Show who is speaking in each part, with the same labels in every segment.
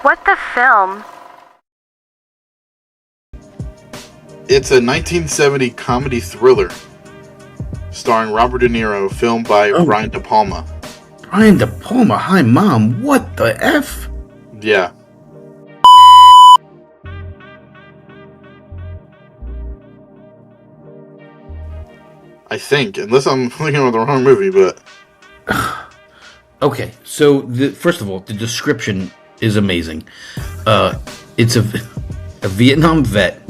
Speaker 1: What the film?
Speaker 2: It's a 1970 comedy thriller starring Robert De Niro, filmed by Brian DePalma.
Speaker 3: Brian DePalma? Hi, Mom. What the F?
Speaker 2: Yeah. I think, unless I'm looking at the wrong movie, but...
Speaker 3: Okay, so first of all, the description is amazing. It's a Vietnam vet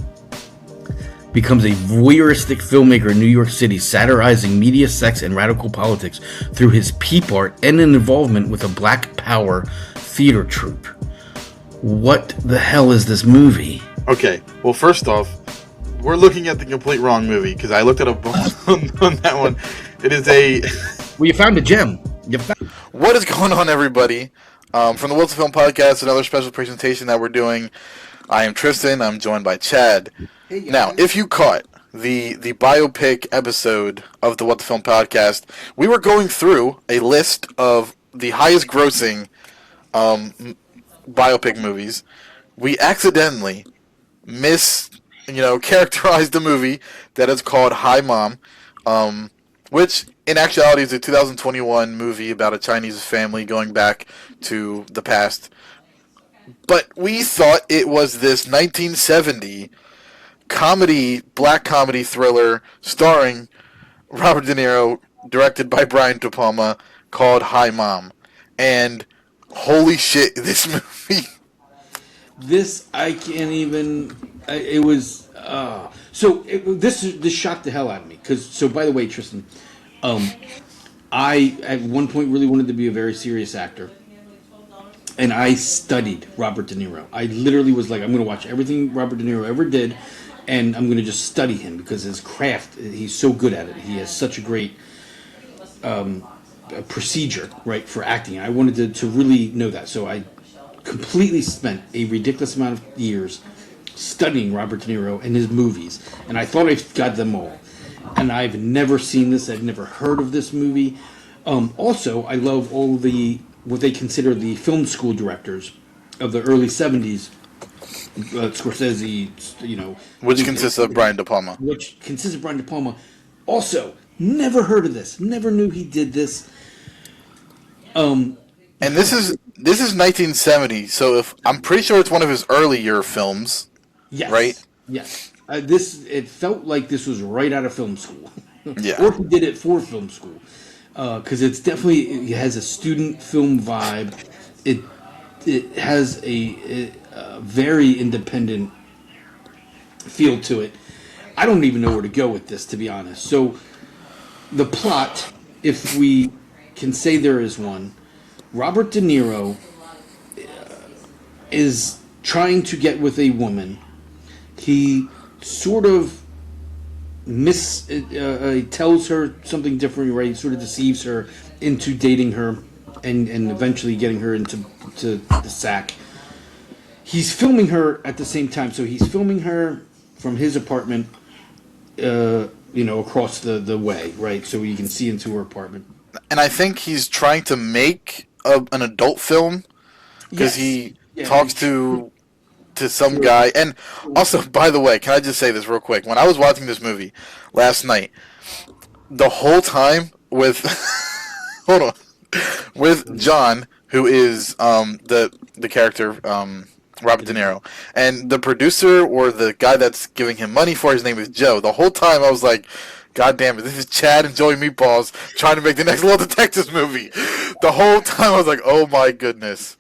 Speaker 3: becomes a voyeuristic filmmaker in New York City, satirizing media, sex, and radical politics through his peep art and an involvement with a Black Power theater troupe. What the hell is this movie?
Speaker 2: Okay, well, first off, we're looking at the complete wrong movie, because I looked at a book on that one. It is a...
Speaker 3: Well, you found a gem.
Speaker 4: What is going on, everybody? From the What's the Film Podcast, another special presentation that we're doing. I am Tristan. I'm joined by Chad.
Speaker 3: Hey,
Speaker 4: now, if you caught the biopic episode of the What the Film Podcast, we were going through a list of the highest grossing biopic movies. We accidentally characterized the movie that is called Hi Mom, which in actuality is a 2021 movie about a Chinese family going back to the past. But we thought it was this 1970 black comedy thriller starring Robert De Niro, directed by Brian DePalma, called Hi Mom. And holy shit, this movie...
Speaker 3: This, I can't even... It was... This shocked the hell out of me. By the way, Tristan, I, at one point, really wanted to be a very serious actor. And I studied Robert De Niro. I literally was like, I'm going to watch everything Robert De Niro ever did, and I'm going to just study him, because his craft, he's so good at it. He has such a great procedure, right, for acting. I wanted to really know that. So I completely spent a ridiculous amount of years studying Robert De Niro and his movies. And I thought I got them all. And I've never seen this. I've never heard of this movie. Also, I love all what they consider the film school directors of the early 70s. Scorsese,
Speaker 4: Which consists of Brian DePalma.
Speaker 3: Which consists of Brian DePalma. Also, never heard of this. Never knew he did this.
Speaker 4: And this is 1970, so I'm pretty sure it's one of his earlier films.
Speaker 3: Yes.
Speaker 4: Right?
Speaker 3: Yes. It felt like this was right out of film school.
Speaker 4: Yeah.
Speaker 3: Or he did it for film school. Because it has a student film vibe. It has a very independent feel to it. I don't even know where to go with this, to be honest. So, the plot, if we can say there is one, Robert De Niro is trying to get with a woman. He sort of tells her something different, right? He sort of deceives her into dating her and eventually getting her into the sack. He's filming her at the same time. So he's filming her from his apartment, across the way, right? So you can see into her apartment.
Speaker 4: And I think he's trying to make an adult film, because he talks to some guy. And also, by the way, can I just say this real quick? When I was watching this movie last night, the whole time with with John, who is the character Robert De Niro, and the producer or the guy that's giving him money for his name is Joe. The whole time I was like, God damn it, this is Chad and Joey Meatballs trying to make the next Little Detectives movie. The whole time I was like, oh my goodness.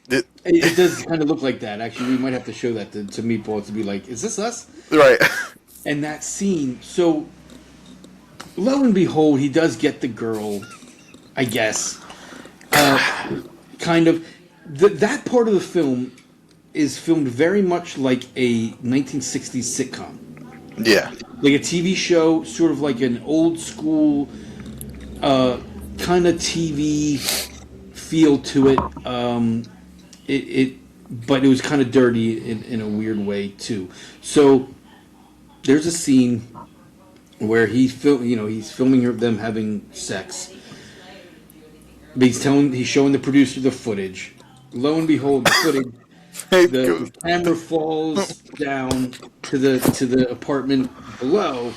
Speaker 3: It does kind of look like that. Actually, we might have to show that to Meatballs to be like, is this us?
Speaker 4: Right.
Speaker 3: And that scene, so lo and behold, he does get the girl, I guess. Kind of. That part of the film is filmed very much like a 1960s sitcom.
Speaker 4: Yeah.
Speaker 3: Like a TV show, sort of like an old school kind of TV feel to it. But it was kind of dirty in a weird way too. So there's a scene where he's filming them having sex. But he's showing the producer the footage. Lo and behold, the footage The camera falls down to the apartment below,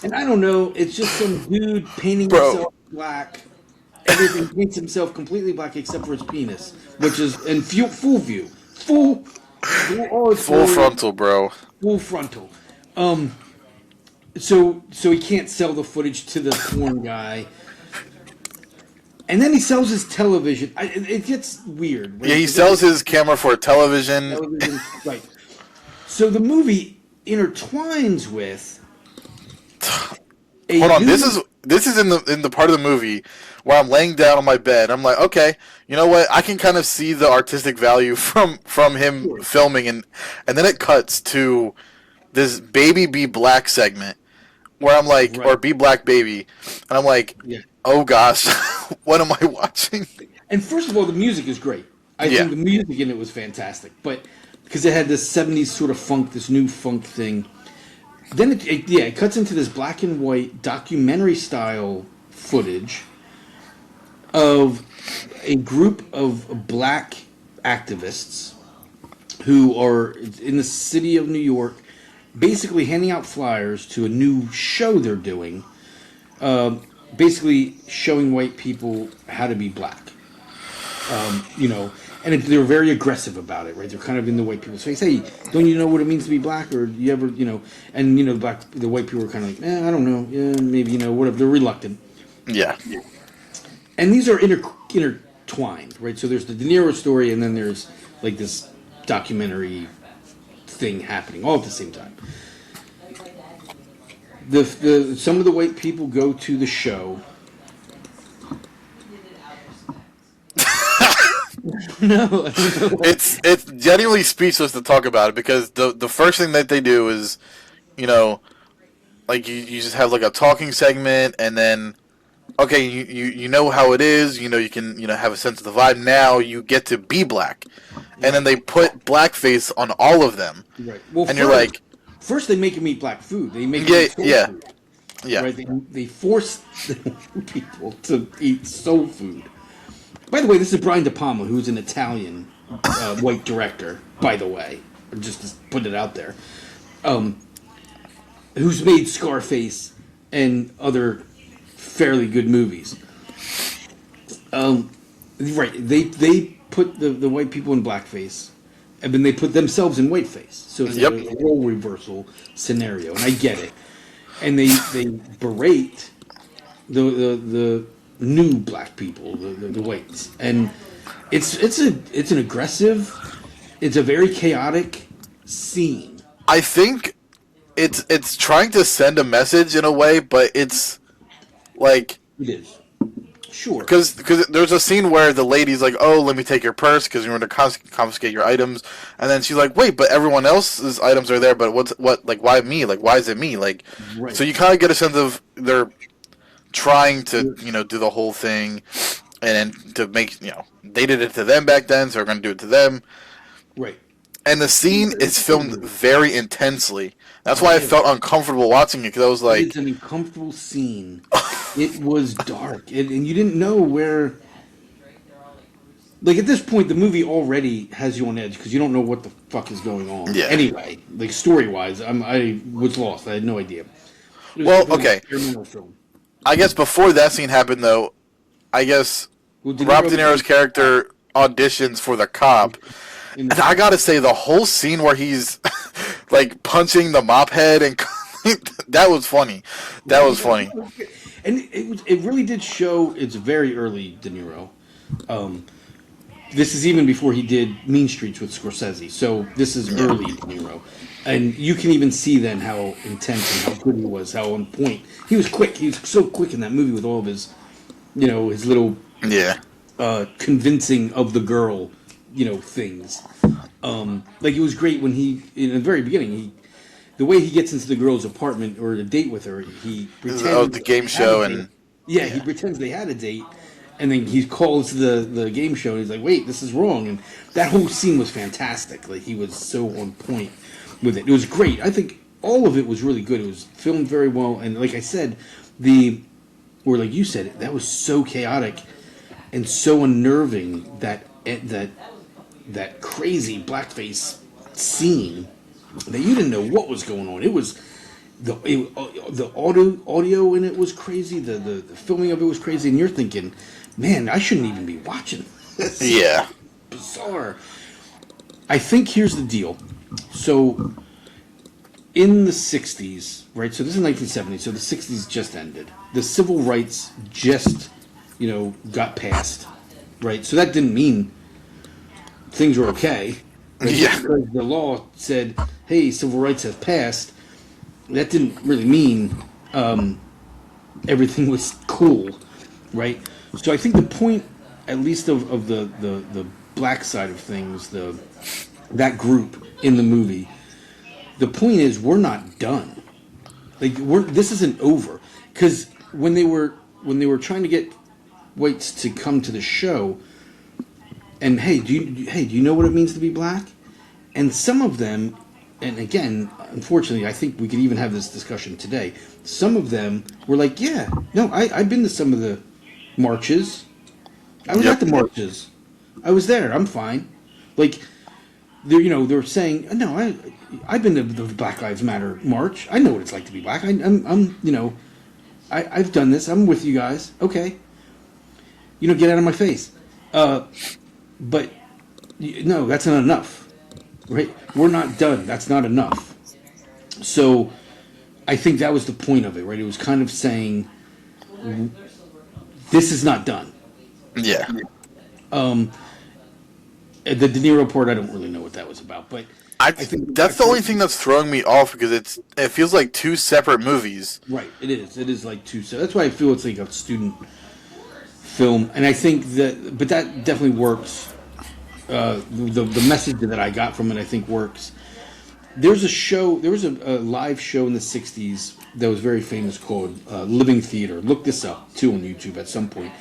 Speaker 3: and I don't know. It's just some dude painting
Speaker 4: Bro.
Speaker 3: himself black. Everything paints himself completely black except for his penis, which is in full view, all its
Speaker 4: Full
Speaker 3: glory,
Speaker 4: frontal, bro.
Speaker 3: full frontal. So he can't sell the footage to the porn guy. And then he sells his television. It gets weird. Right?
Speaker 4: Yeah, he sells his camera for a television.
Speaker 3: Right. So the movie intertwines with.
Speaker 4: Hold on, this is in the part of the movie where I'm laying down on my bed. I'm like, okay, you know what? I can kind of see the artistic value from him filming, and then it cuts to this Baby Be Black segment where I'm like,
Speaker 3: Right.
Speaker 4: or Be Black Baby, and I'm like,
Speaker 3: Yeah.
Speaker 4: oh gosh, what am I watching?
Speaker 3: And first of all, the music is great. I think the music in it was fantastic, but because it had this '70s sort of funk, this new funk thing. Then it cuts into this black and white documentary style footage of a group of black activists who are in the city of New York, basically handing out flyers to a new show they're doing, basically showing white people how to be black. And they're very aggressive about it, right? They're kind of in the white people's face. Hey, don't you know what it means to be black? Or you ever, and the white people are kind of like, I don't know, yeah, maybe, whatever. They're reluctant.
Speaker 4: Yeah.
Speaker 3: And these are intertwined, right? So there's the De Niro story, and then there's like this documentary thing happening all at the same time. Some of the white people go to the show. No,
Speaker 4: it's genuinely speechless to talk about it because the first thing that they do is, like you just have like a talking segment, and then okay, you know how it is, you can have a sense of the vibe. Now you get to be black, and then they put blackface on all of them,
Speaker 3: right? Well,
Speaker 4: and you're like,
Speaker 3: first they make them eat black food. They make them eat soul food.
Speaker 4: Yeah.
Speaker 3: Right? They force people to eat soul food. By the way, this is Brian DePalma, who's an Italian white director, by the way. Just to put it out there. Who's made Scarface and other fairly good movies. Right. They put the white people in blackface, and then they put themselves in whiteface. So it's like a role reversal scenario, and I get it. And they berate the new black people, the whites, and it's an aggressive, it's a very chaotic scene.
Speaker 4: I think it's trying to send a message in a way, but it's like
Speaker 3: It is. Sure.
Speaker 4: Because there's a scene where the lady's like, oh, let me take your purse because you're going to confiscate your items. And then she's like, wait, but everyone else's items are there, but why me? Like, why is it me? Like,
Speaker 3: Right.
Speaker 4: So you kind of get a sense of they're trying to, do the whole thing and then to make, they did it to them back then, so we're going to do it to them.
Speaker 3: Right.
Speaker 4: And the scene is filmed very intensely. That's why I felt uncomfortable watching it, because I was like...
Speaker 3: It's an uncomfortable scene. It was dark. And you didn't know where... Like, at this point, the movie already has you on edge, because you don't know what the fuck is going on.
Speaker 4: Yeah.
Speaker 3: Anyway, like, story-wise, I was lost. I had no idea.
Speaker 4: Well, okay.
Speaker 3: Film.
Speaker 4: I guess before that scene happened, though, Rob De Niro's character auditions for the cop. And I gotta say, the whole scene where he's like punching the mop head and that was funny. That was funny.
Speaker 3: And it really did show. It's very early De Niro. This is even before he did Mean Streets with Scorsese. So this is early De Niro, and you can even see then how intense and how good he was, how on point he was. Quick. He was so quick in that movie with all of his, his little convincing of the girl. Things. Like it was great when he, in the very beginning, the way he gets into the girl's apartment or a date with her, he pretends
Speaker 4: the game show and
Speaker 3: he pretends they had a date, and then he calls the game show and he's like, "Wait, this is wrong." And that whole scene was fantastic. Like he was so on point with it. It was great. I think all of it was really good. It was filmed very well, and like I said, or like you said, that was so chaotic and so unnerving that that crazy blackface scene that you didn't know what was going on. It was the audio in it was crazy. The filming of it was crazy, and you're thinking, man, I shouldn't even be watching this.
Speaker 4: Yeah.
Speaker 3: Bizarre. I think here's the deal. So in the 60s, right? So this is 1970, so the 60s just ended. The civil rights just, got passed, right? So that didn't mean things were okay. Right?
Speaker 4: Yeah.
Speaker 3: Because the law said, hey, civil rights have passed, that didn't really mean everything was cool, right? So I think the point, at least of the black side of things, that group in the movie, the point is we're not done. Like this isn't over, because when they were trying to get whites to come to the show, and hey, do you know what it means to be black? And some of them, and again, unfortunately, I think we could even have this discussion today. Some of them were like, yeah, no, I've been to some of the marches. I was at the marches. I was there. I'm fine. Like, they're saying, no, I've been to the Black Lives Matter march. I know what it's like to be black. I've done this. I'm with you guys. Okay. Get out of my face. But no, that's not enough. Right? We're not done. That's not enough. So I think that was the point of it, right? It was kind of saying, this is not done.
Speaker 4: Yeah.
Speaker 3: The De Niro part, I don't really know what that was about, but
Speaker 4: I think that's the only thing that's throwing me off, because it feels like two separate movies.
Speaker 3: Right, it is. It is like two. So that's why I feel it's like a student film, and I think but that definitely works. The message that I got from it, I think, works. There was a live show in the 60s that was very famous called Living Theater. Look this up, too, on YouTube at some point.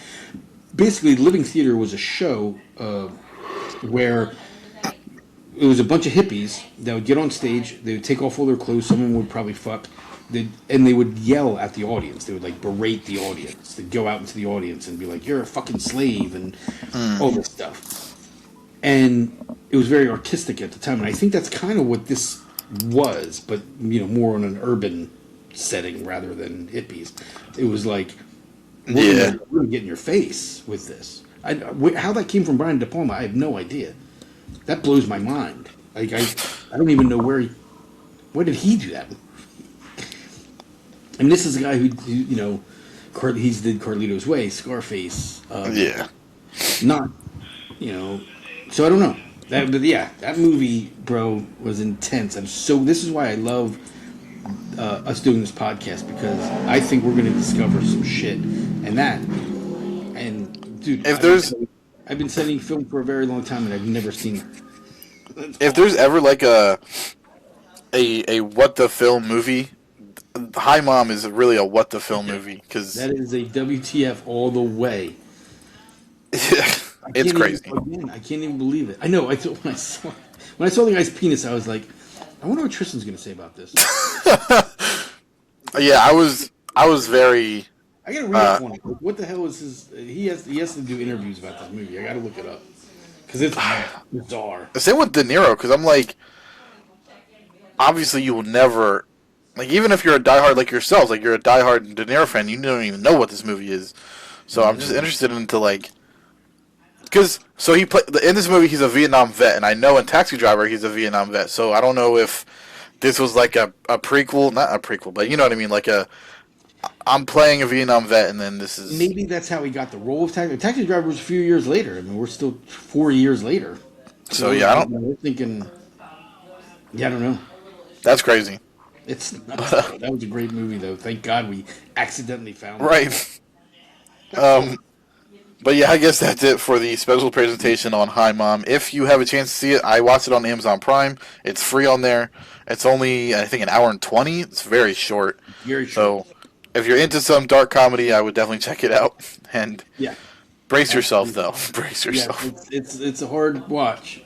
Speaker 3: Basically, Living Theater was a show where it was a bunch of hippies that would get on stage, they would take off all their clothes, someone would probably fuck, and they would yell at the audience. They would, like, berate the audience. They'd go out into the audience and be like, you're a fucking slave, and all this stuff. And it was very artistic at the time, and I think that's kind of what this was, but more on an urban setting rather than hippies. It was like, we're gonna get in your face with this. How that came from Brian DePalma, I have no idea. That blows my mind. Like I don't even know where did he do that? And this is a guy who he's did Carlito's Way, Scarface. Not. So I don't know. That movie, bro, was intense. This is why I love us doing this podcast, because I think we're going to discover some shit. And dude, I've been studying film for a very long time, and I've never seen it.
Speaker 4: If there's ever like a what the film movie, Hi Mom is really a what the film movie, because
Speaker 3: that is a WTF all the way.
Speaker 4: It's crazy.
Speaker 3: I can't even believe it. I know. When I saw the guy's penis, I was like, I wonder what Tristan's going to say about this.
Speaker 4: Yeah, I was very.
Speaker 3: I got to read up on it. What the hell is his? He has to do interviews about this movie. I got to look it up because it's bizarre.
Speaker 4: Same with De Niro, because I'm like, obviously you will never, like, even if you're a diehard like yourselves, like you're a diehard De Niro fan, you don't even know what this movie is. So I'm just interested into like. Because, he in this movie, he's a Vietnam vet, and I know in Taxi Driver, he's a Vietnam vet, so I don't know if this was like a prequel, not a prequel, but you know what I mean, like I'm playing a Vietnam vet, and then this is...
Speaker 3: Maybe that's how he got the role of Taxi Driver was a few years later. I mean, we're still 4 years later.
Speaker 4: So yeah, I don't...
Speaker 3: We're thinking... Yeah, I don't know.
Speaker 4: That's crazy.
Speaker 3: It's nuts. That was a great movie, though. Thank God we accidentally found it.
Speaker 4: Right. But yeah, I guess that's it for the special presentation on Hi Mom. If you have a chance to see it, I watched it on Amazon Prime. It's free on there. It's only, I think, 1 hour and 20. It's very short.
Speaker 3: Very short.
Speaker 4: So if you're into some dark comedy, I would definitely check it out. And
Speaker 3: yeah,
Speaker 4: brace yourself, though. Brace yourself.
Speaker 3: Yeah, it's a hard watch.